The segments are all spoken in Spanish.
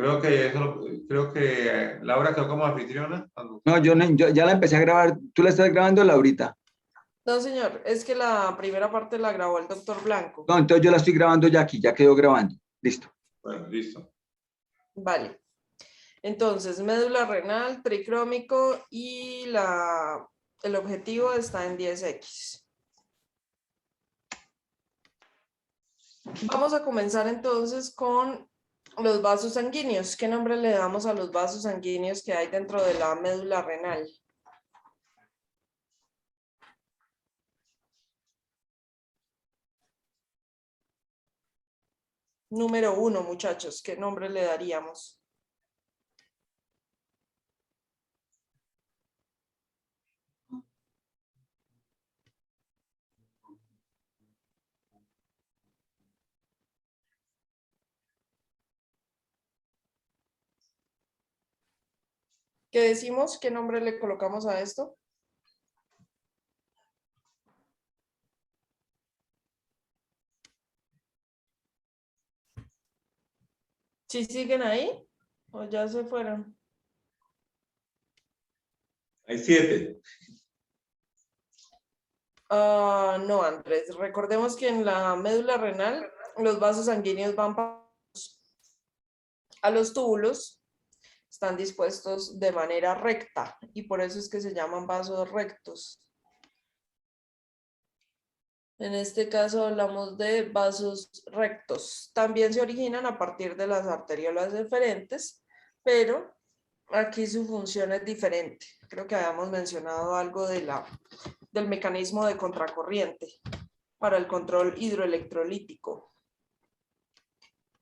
creo que Laura quedó como anfitriona. No, yo ya la empecé a grabar. ¿Tú la estás grabando, Laurita? No, señor, es que la primera parte la grabó el doctor Blanco. No, entonces yo la estoy grabando ya aquí, ya quedó grabando. Listo. Bueno, listo. Vale. Entonces, médula renal, tricrómico y el objetivo está en 10x. Vamos a comenzar entonces con los vasos sanguíneos. ¿Qué nombre le damos a los vasos sanguíneos que hay dentro de la médula renal? Número 1, muchachos, ¿qué nombre le daríamos? ¿Qué decimos? ¿Qué nombre le colocamos a esto? ¿Sí siguen ahí? ¿O ya se fueron? Hay 7. No, Andrés. Recordemos que en la médula renal los vasos sanguíneos van a los túbulos, están dispuestos de manera recta y por eso es que se llaman vasos rectos. En este caso hablamos de vasos rectos. También se originan a partir de las arteriolas deferentes, pero aquí su función es diferente. Creo que habíamos mencionado algo del mecanismo de contracorriente para el control hidroelectrolítico.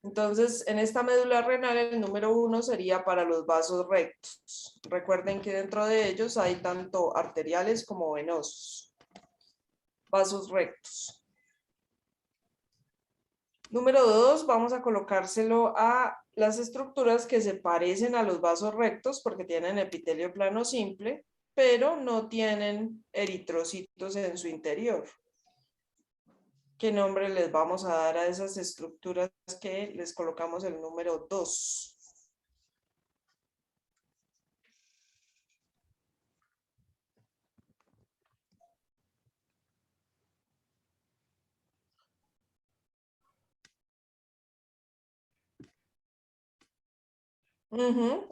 Entonces, en esta médula renal, el número 1 sería para los vasos rectos. Recuerden que dentro de ellos hay tanto arteriales como venosos. Vasos rectos. Número 2, vamos a colocárselo a las estructuras que se parecen a los vasos rectos porque tienen epitelio plano simple, pero no tienen eritrocitos en su interior. ¿Qué nombre les vamos a dar a esas estructuras que les colocamos el número 2?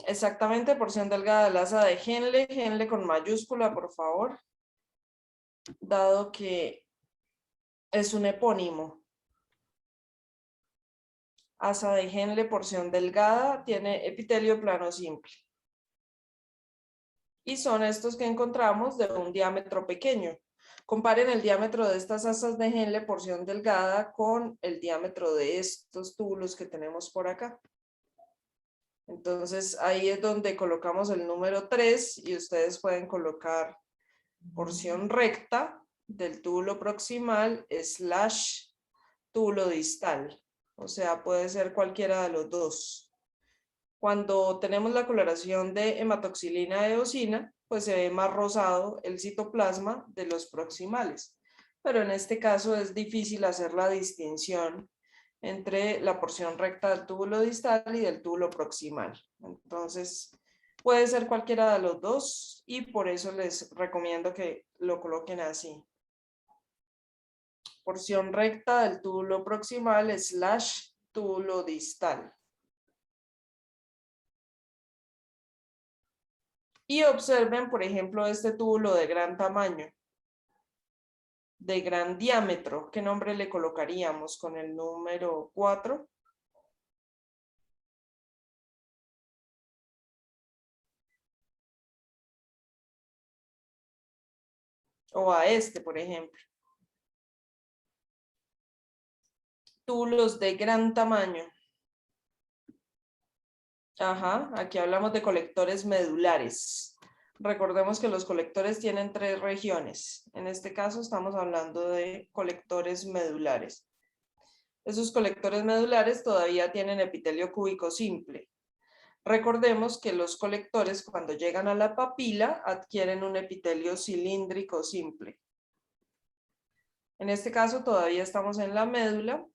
Exactamente, porción delgada del asa de Henle. Henle con mayúscula, por favor. Dado que es un epónimo. Asa de Henle, porción delgada, tiene epitelio plano simple. Y son estos que encontramos de un diámetro pequeño. Comparen el diámetro de estas asas de Henle, porción delgada, con el diámetro de estos túbulos que tenemos por acá. Entonces ahí es donde colocamos el número 3 y ustedes pueden colocar porción recta del túbulo proximal / túbulo distal. O sea, puede ser cualquiera de los dos. Cuando tenemos la coloración de hematoxilina eosina, pues se ve más rosado el citoplasma de los proximales. Pero en este caso es difícil hacer la distinción entre la porción recta del túbulo distal y del túbulo proximal. Entonces, puede ser cualquiera de los dos y por eso les recomiendo que lo coloquen así. Porción recta del túbulo proximal / túbulo distal. Y observen, por ejemplo, este túbulo de gran tamaño, de gran diámetro. ¿Qué nombre le colocaríamos con el número 4? O a este, por ejemplo. Túbulos de gran tamaño. Ajá, aquí hablamos de colectores medulares. Recordemos que los colectores tienen 3 regiones. En este caso estamos hablando de colectores medulares. Esos colectores medulares todavía tienen epitelio cúbico simple. Recordemos que los colectores cuando llegan a la papila adquieren un epitelio cilíndrico simple. En este caso todavía estamos en la médula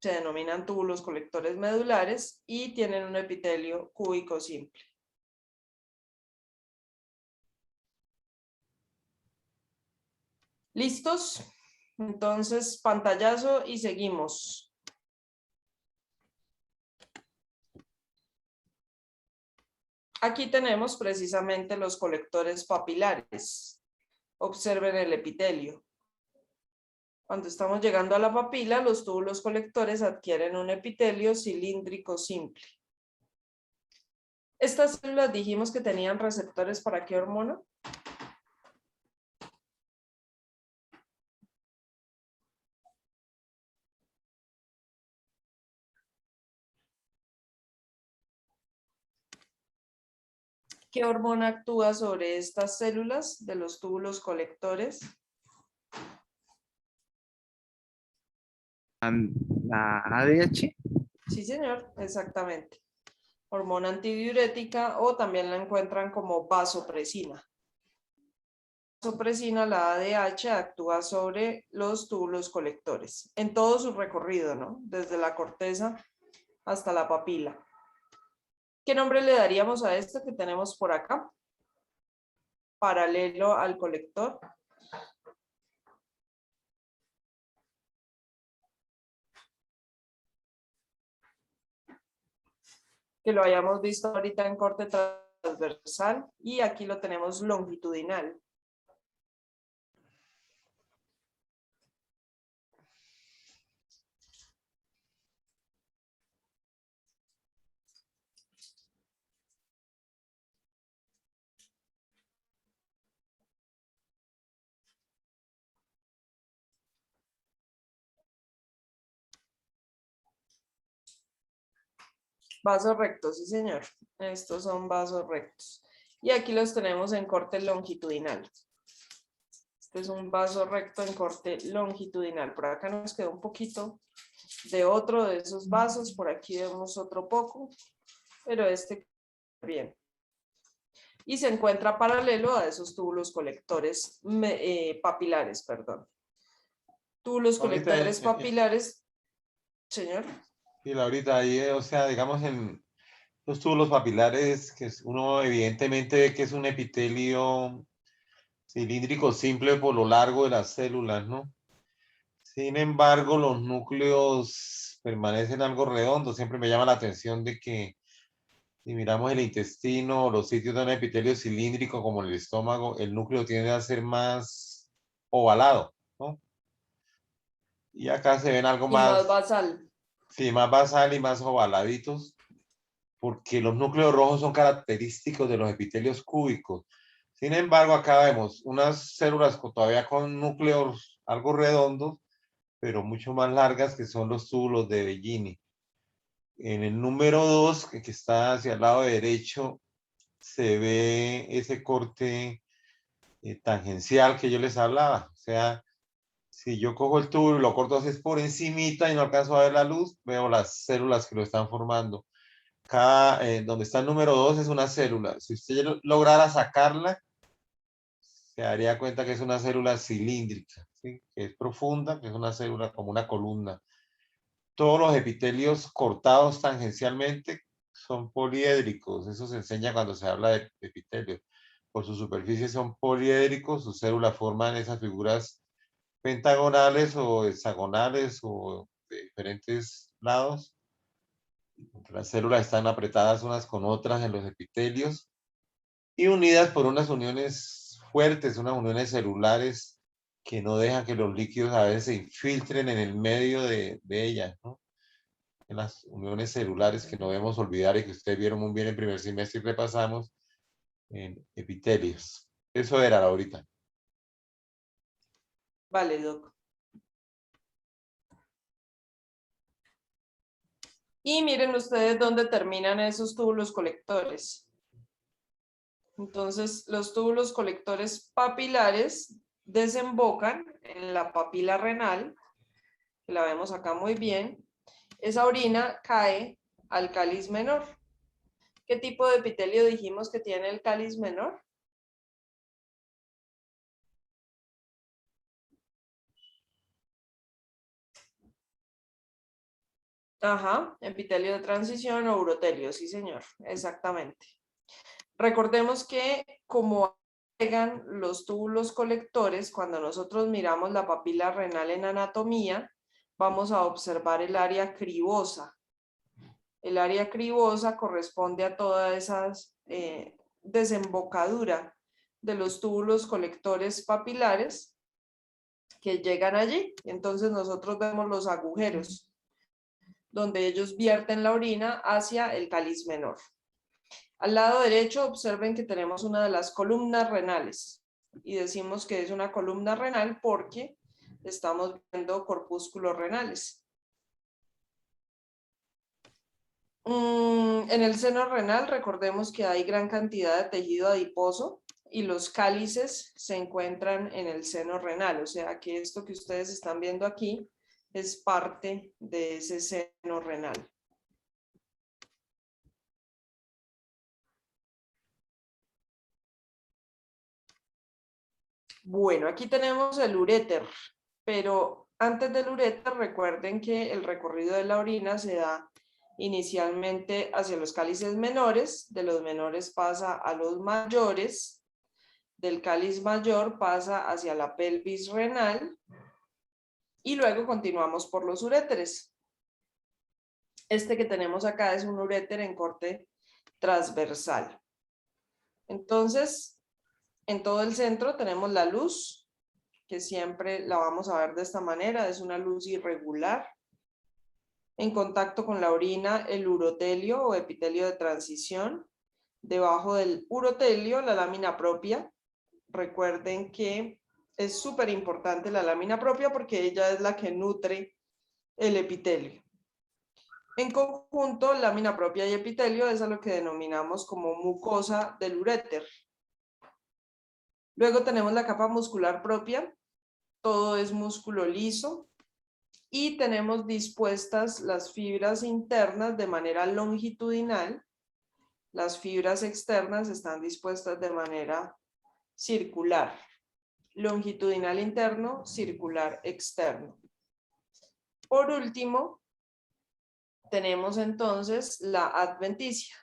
Se denominan túbulos colectores medulares y tienen un epitelio cúbico simple. ¿Listos? Entonces, pantallazo y seguimos. Aquí tenemos precisamente los colectores papilares. Observen el epitelio. Cuando estamos llegando a la papila, los túbulos colectores adquieren un epitelio cilíndrico simple. Estas células dijimos que tenían receptores ¿para qué hormona? ¿Qué hormona actúa sobre estas células de los túbulos colectores? La ADH. Sí, señor, exactamente. Hormona antidiurética o también la encuentran como vasopresina. Vasopresina, la ADH, actúa sobre los túbulos colectores en todo su recorrido, ¿no? Desde la corteza hasta la papila. ¿Qué nombre le daríamos a esto que tenemos por acá? Paralelo al colector. Que lo hayamos visto ahorita en corte transversal y aquí lo tenemos longitudinal. Vasos rectos, sí señor. Estos son vasos rectos. Y aquí los tenemos en corte longitudinal. Este es un vaso recto en corte longitudinal. Por acá nos quedó un poquito de otro de esos vasos. Por aquí vemos otro poco. Pero este bien. Y se encuentra paralelo a esos túbulos colectores papilares, perdón. Túbulos Ahorita colectores papilares, señor. Y ahorita ahí, o sea, digamos en los túbulos papilares, que uno evidentemente ve que es un epitelio cilíndrico simple por lo largo de las células, ¿no? Sin embargo, los núcleos permanecen algo redondos. Siempre me llama la atención de que si miramos el intestino o los sitios de un epitelio cilíndrico como el estómago, el núcleo tiende a ser más ovalado, ¿no? Y acá se ven algo Y más más, basal. sí, más basal y más ovaladitos, porque los núcleos rojos son característicos de los epitelios cúbicos. Sin embargo, acá vemos unas células todavía con núcleos algo redondos, pero mucho más largas, que son los túbulos de Bellini. En el número 2, que está hacia el lado derecho, se ve ese corte tangencial que yo les hablaba. O sea, si yo cojo el tubo y lo corto así por encimita y no alcanzo a ver la luz, veo las células que lo están formando. Donde está el número 2 es una célula. Si usted lograra sacarla, se daría cuenta que es una célula cilíndrica, ¿sí? Que es profunda, que es una célula como una columna. Todos los epitelios cortados tangencialmente son poliédricos. Eso se enseña cuando se habla de epitelio. Por su superficie son poliédricos, sus células forman esas figuras pentagonales o hexagonales o de diferentes lados. Las células están apretadas unas con otras en los epitelios y unidas por unas uniones fuertes, unas uniones celulares que no dejan que los líquidos a veces se infiltren en el medio de ellas, ¿no? En las uniones celulares que no debemos olvidar y que ustedes vieron muy bien en primer semestre y repasamos en epitelios. Eso era ahorita. Vale, Doc. Y miren ustedes dónde terminan esos túbulos colectores. Entonces, los túbulos colectores papilares desembocan en la papila renal, que la vemos acá muy bien. Esa orina cae al cáliz menor. ¿Qué tipo de epitelio dijimos que tiene el cáliz menor? Ajá, epitelio de transición o urotelio, sí señor, exactamente. Recordemos que como llegan los túbulos colectores, cuando nosotros miramos la papila renal en anatomía, vamos a observar el área cribosa. El área cribosa corresponde a toda esa desembocadura de los túbulos colectores papilares que llegan allí. Entonces nosotros vemos los agujeros donde ellos vierten la orina hacia el cáliz menor. Al lado derecho observen que tenemos una de las columnas renales y decimos que es una columna renal porque estamos viendo corpúsculos renales. En el seno renal recordemos que hay gran cantidad de tejido adiposo y los cálices se encuentran en el seno renal, o sea que esto que ustedes están viendo aquí es parte de ese seno renal. Bueno, aquí tenemos el uréter, pero antes del uréter recuerden que el recorrido de la orina se da inicialmente hacia los cálices menores, de los menores pasa a los mayores, del cáliz mayor pasa hacia la pelvis renal y luego continuamos por los uréteres. Este que tenemos acá es un uréter en corte transversal. Entonces, en todo el centro tenemos la luz, que siempre la vamos a ver de esta manera, es una luz irregular. En contacto con la orina, el urotelio o epitelio de transición. Debajo del urotelio, la lámina propia. Recuerden que es súper importante la lámina propia porque ella es la que nutre el epitelio. En conjunto, lámina propia y epitelio es a lo que denominamos como mucosa del uréter. Luego tenemos la capa muscular propia, todo es músculo liso y tenemos dispuestas las fibras internas de manera longitudinal, las fibras externas están dispuestas de manera circular, longitudinal interno, circular externo. Por último, tenemos entonces la adventicia,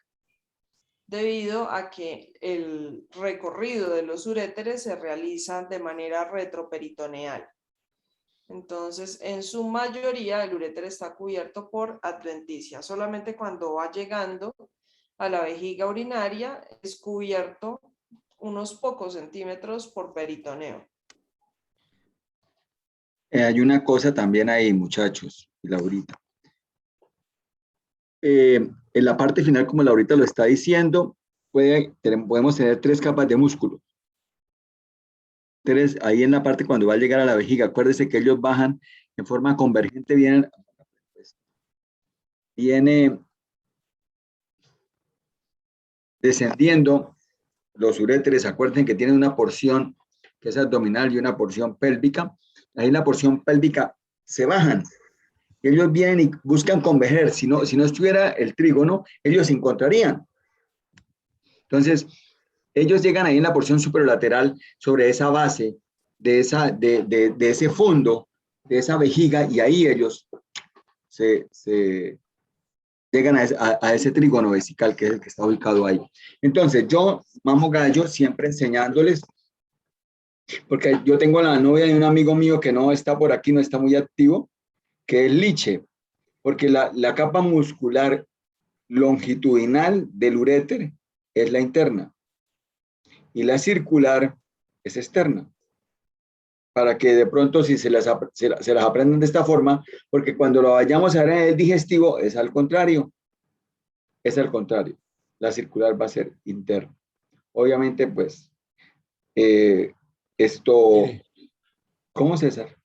debido a que el recorrido de los uréteres se realiza de manera retroperitoneal. Entonces, en su mayoría, el uréter está cubierto por adventicia. Solamente cuando va llegando a la vejiga urinaria es cubierto unos pocos centímetros por peritoneo. Hay una cosa también ahí, muchachos, y Laurita. En la parte final, como Laurita lo está diciendo, podemos tener 3 capas de músculo. Ahí en la parte cuando va a llegar a la vejiga, acuérdense que ellos bajan en forma convergente, viene descendiendo los uréteres. Acuérdense que tienen una porción que es abdominal y una porción pélvica. Ahí en la porción pélvica se bajan. Ellos vienen y buscan converger. Si no estuviera el trígono, ellos se encontrarían. Entonces, ellos llegan ahí en la porción superolateral sobre esa base de ese fondo, de esa vejiga, y ahí ellos se llegan a ese trígono vesical que es el que está ubicado ahí. Entonces, yo mamo gallo siempre enseñándoles, porque yo tengo la novia de un amigo mío que no está por aquí, no está muy activo, que es liche, porque la capa muscular longitudinal del uréter es la interna y la circular es externa. Para que de pronto si se las aprendan de esta forma, porque cuando lo vayamos a ver en el digestivo es al contrario. Es al contrario. La circular va a ser interna. Obviamente, pues, esto... ¿Cómo, César?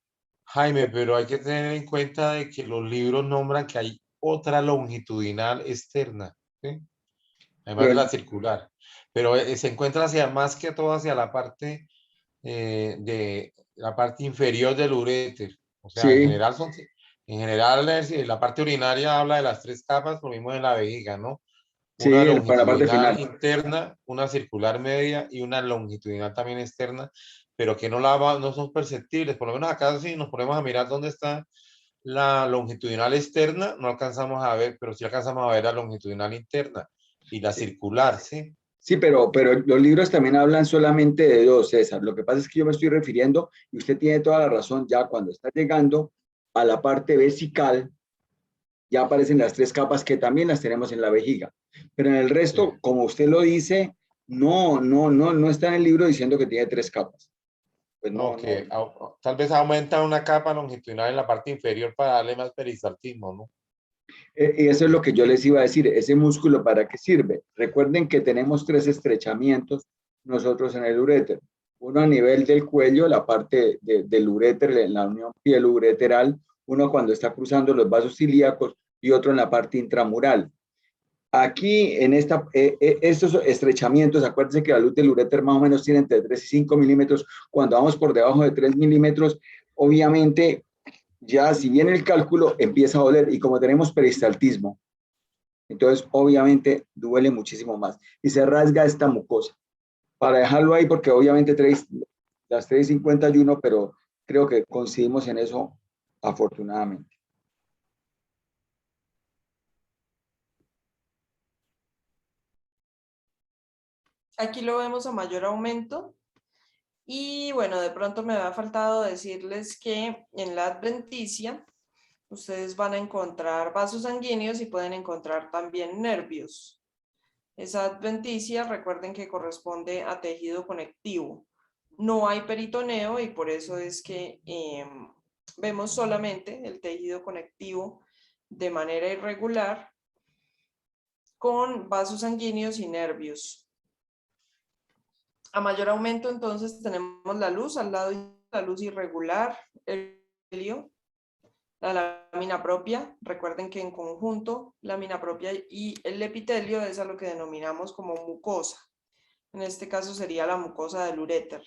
Jaime, pero hay que tener en cuenta de que los libros nombran que hay otra longitudinal externa, ¿sí? Además de la circular. Pero se encuentra más que todo hacia la parte de la parte inferior del uréter. O sea, Sí. en general la parte urinaria habla de las 3 capas, lo mismo en la vejiga, ¿no? Una Sí, para la parte longitudinal final. interna, una circular media y una longitudinal también externa, pero que no son perceptibles. Por lo menos acá si nos ponemos a mirar dónde está la longitudinal externa no alcanzamos a ver, pero sí alcanzamos a ver la longitudinal interna y la circular, ¿sí? Sí, pero los libros también hablan solamente de dos, César. Lo que pasa es que yo me estoy refiriendo, y usted tiene toda la razón, ya cuando está llegando a la parte vesical, ya aparecen las tres capas que también las tenemos en la vejiga. Pero en el Sí. resto, como usted lo dice, no está en el libro diciendo que tiene tres capas. Pues No, no. que tal vez aumenta una capa longitudinal en la parte inferior para darle más peristaltismo, ¿no? Y eso es lo que yo les iba a decir, ese músculo para qué sirve. Recuerden que tenemos tres estrechamientos nosotros en el uréter. Uno a nivel del cuello, la parte del uréter, en la unión piel-ureteral, uno cuando está cruzando los vasos ilíacos y otro en la parte intramural. Aquí, en estos estrechamientos, acuérdense que la luz del uréter más o menos tiene entre 3 y 5 milímetros. Cuando vamos por debajo de 3 milímetros, obviamente ya si viene el cálculo empieza a doler y como tenemos peristaltismo, entonces obviamente duele muchísimo más y se rasga esta mucosa. Para dejarlo ahí porque obviamente las 3:51, pero creo que coincidimos en eso afortunadamente. Aquí lo vemos a mayor aumento. Y bueno, de pronto me había faltado decirles que en la adventicia ustedes van a encontrar vasos sanguíneos y pueden encontrar también nervios. Esa adventicia, recuerden que corresponde a tejido conectivo. No hay peritoneo y por eso es que vemos solamente el tejido conectivo de manera irregular con vasos sanguíneos y nervios. A mayor aumento, entonces, tenemos la luz al lado, la luz irregular, el helio, la lámina propia. Recuerden que en conjunto, lámina propia y el epitelio es a lo que denominamos como mucosa. En este caso sería la mucosa del uréter.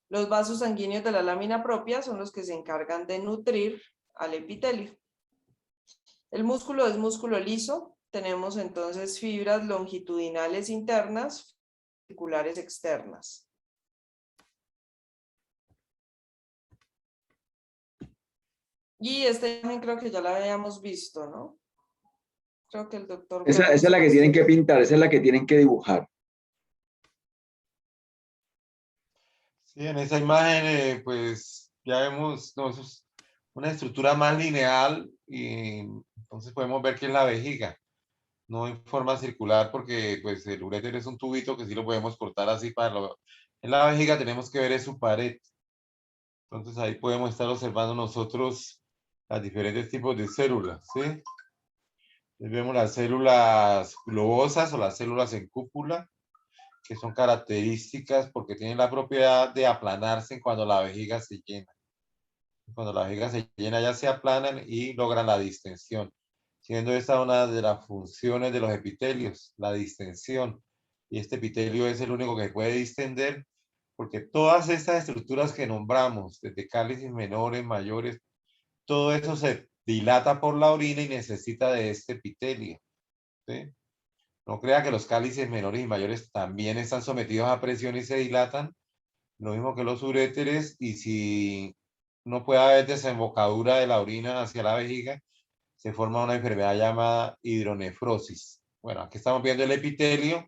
Los vasos sanguíneos de la lámina propia son los que se encargan de nutrir al epitelio. El músculo es músculo liso. Tenemos entonces fibras longitudinales internas, circulares externas. Y esta imagen creo que ya la habíamos visto, ¿no? Creo que el doctor Esa es Gómez la que tienen que mostró. pintar, esa es la que tienen que dibujar. Sí, en esa imagen, pues ya vemos, no, eso es una estructura más lineal y entonces podemos ver que es la vejiga, no en forma circular porque pues el uréter es un tubito que sí lo podemos cortar así en la vejiga tenemos que ver es su pared. Entonces ahí podemos estar observando nosotros los diferentes tipos de células, ¿sí? Entonces vemos las células globosas o las células en cúpula, que son características porque tienen la propiedad de aplanarse cuando la vejiga se llena. Cuando la vejiga se llena ya se aplanan y logran la distensión, siendo esta una de las funciones de los epitelios, la distensión. Y este epitelio es el único que puede distender porque todas estas estructuras que nombramos, desde cálices menores, mayores, todo eso se dilata por la orina y necesita de este epitelio, ¿sí? No crea que los cálices menores y mayores también están sometidos a presión y se dilatan, lo mismo que los uréteres, y si no puede haber desembocadura de la orina hacia la vejiga, se forma una enfermedad llamada hidronefrosis. Bueno, aquí estamos viendo el epitelio.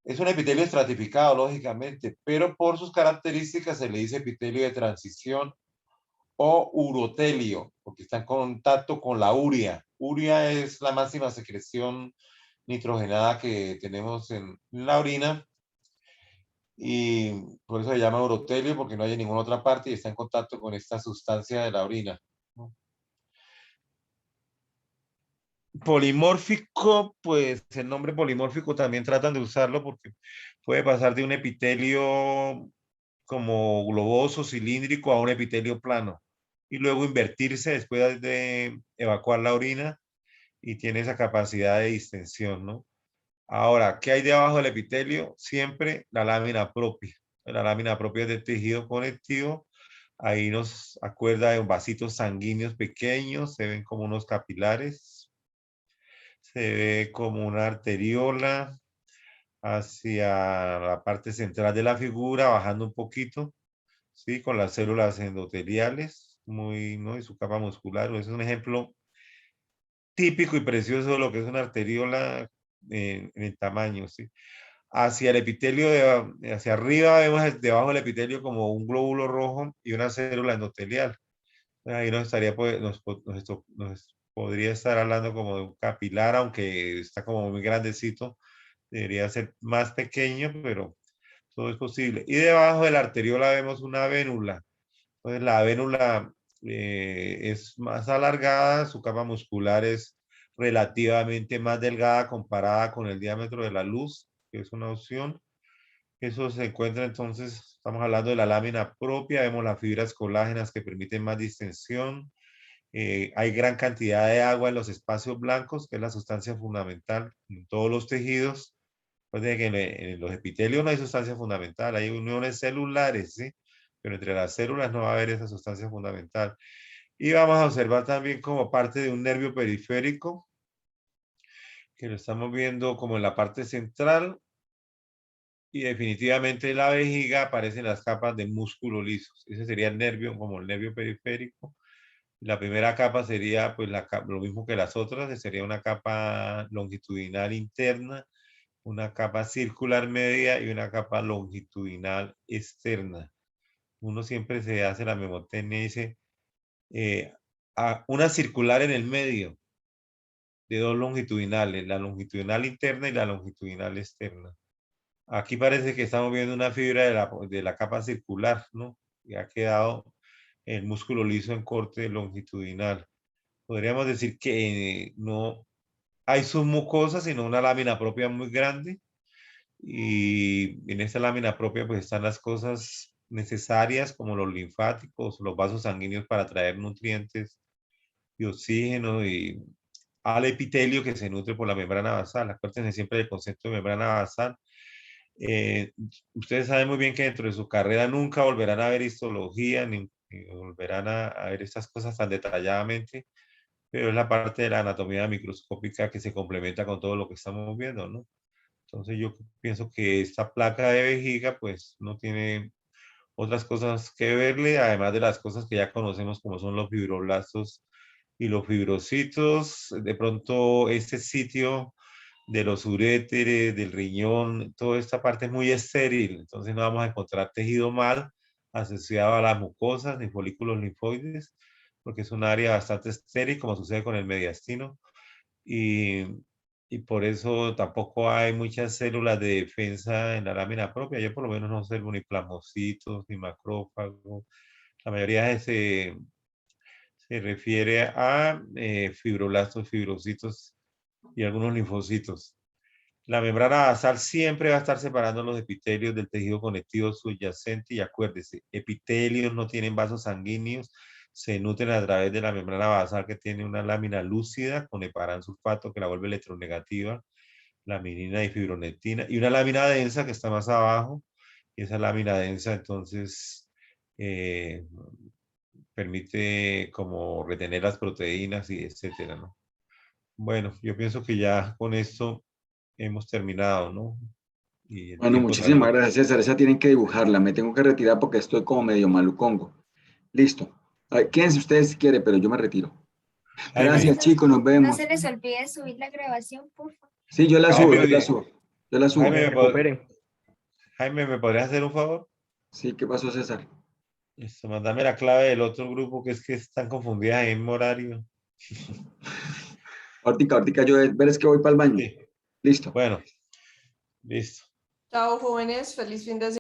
Es un epitelio estratificado, lógicamente, pero por sus características se le dice epitelio de transición o urotelio, porque está en contacto con la urea. Urea es la máxima secreción nitrogenada que tenemos en la orina y por eso se llama urotelio, porque no hay en ninguna otra parte y está en contacto con esta sustancia de la orina. Polimórfico, pues el nombre polimórfico también tratan de usarlo porque puede pasar de un epitelio como globoso, cilíndrico, a un epitelio plano y luego invertirse después de evacuar la orina y tiene esa capacidad de distensión, ¿no? Ahora, ¿qué hay debajo del epitelio? Siempre la lámina propia. La lámina propia es del tejido conectivo. Ahí nos acuerda de vasitos sanguíneos pequeños, se ven como unos capilares, se ve como una arteriola hacia la parte central de la figura, bajando un poquito, ¿sí? Con las células endoteliales. muy, ¿no? Y su capa muscular. Ese es un ejemplo típico y precioso de lo que es una arteriola en el tamaño, ¿sí? Hacia el epitelio, hacia arriba vemos debajo del epitelio como un glóbulo rojo y una célula endotelial. Ahí nos estaría, pues, nos podría estar hablando como de un capilar, aunque está como muy grandecito. Debería ser más pequeño, pero todo es posible. Y debajo de la arteriola vemos una vénula. Entonces la vénula es más alargada, su capa muscular es relativamente más delgada comparada con el diámetro de la luz, que es una opción. Eso se encuentra entonces, estamos hablando de la lámina propia, vemos las fibras colágenas que permiten más distensión. Hay gran cantidad de agua en los espacios blancos, que es la sustancia fundamental en todos los tejidos. Pues de que en los epitelios no hay sustancia fundamental, hay uniones celulares, ¿sí? Pero entre las células no va a haber esa sustancia fundamental. Y vamos a observar también como parte de un nervio periférico, que lo estamos viendo como en la parte central, y definitivamente en la vejiga aparecen las capas de músculo lisos. Ese sería el nervio, como el nervio periférico. La primera capa sería pues lo mismo que las otras, que sería una capa longitudinal interna, una capa circular media y una capa longitudinal externa. Uno siempre se hace la memotecnia y dice una circular en el medio de dos longitudinales, la longitudinal interna y la longitudinal externa. Aquí parece que estamos viendo una fibra de la capa circular, ¿no? Y ha quedado el músculo liso en corte longitudinal. Podríamos decir que no hay submucosa, sino una lámina propia muy grande. Y en esta lámina propia pues están las cosas necesarias como los linfáticos, los vasos sanguíneos para traer nutrientes y oxígeno y al epitelio que se nutre por la membrana basal. Acuérdense siempre del concepto de membrana basal. Ustedes saben muy bien que dentro de su carrera nunca volverán a ver histología ni volverán a ver estas cosas tan detalladamente, pero es la parte de la anatomía microscópica que se complementa con todo lo que estamos viendo, ¿no? Entonces yo pienso que esta placa de vejiga pues no tiene otras cosas que verle, además de las cosas que ya conocemos como son los fibroblastos y los fibrocitos. De pronto este sitio de los uréteres, del riñón, toda esta parte es muy estéril, entonces no vamos a encontrar tejido mal asociado a las mucosas ni folículos linfoides, porque es un área bastante estéril, como sucede con el mediastino. Y, y por eso tampoco hay muchas células de defensa en la lámina propia. Yo por lo menos no observo ni plasmocitos, ni macrófagos. La mayoría se refiere a fibroblastos, fibrocitos y algunos linfocitos. La membrana basal siempre va a estar separando los epitelios del tejido conectivo subyacente y acuérdese, epitelios no tienen vasos sanguíneos, se nutren a través de la membrana basal que tiene una lámina lúcida con heparán sulfato que la vuelve electronegativa, laminina y fibronectina, y una lámina densa que está más abajo, y esa lámina densa entonces eh, permite como retener las proteínas y etcétera, ¿no? Bueno, yo pienso que ya con esto hemos terminado, ¿no? Y el Bueno, tiempo también. muchísimas gracias, César. Esa tienen que dibujarla. Me tengo que retirar porque estoy como medio malucongo. Listo. Quédense ustedes si quieren, pero yo me retiro. Gracias, Jaime, chicos. Nos No vemos. se les olvide subir la grabación, por favor. Sí, yo la subo, Jaime, yo la oye, subo. Yo la subo. Jaime, Recuperen. Jaime, ¿me podrías hacer un favor? Sí, ¿qué pasó, César? Mándame la clave del otro grupo que es que están confundidas en horario. Ahorita yo verás que voy para el baño. Sí. Listo. Bueno, listo. Chao, jóvenes. Feliz fin de semana.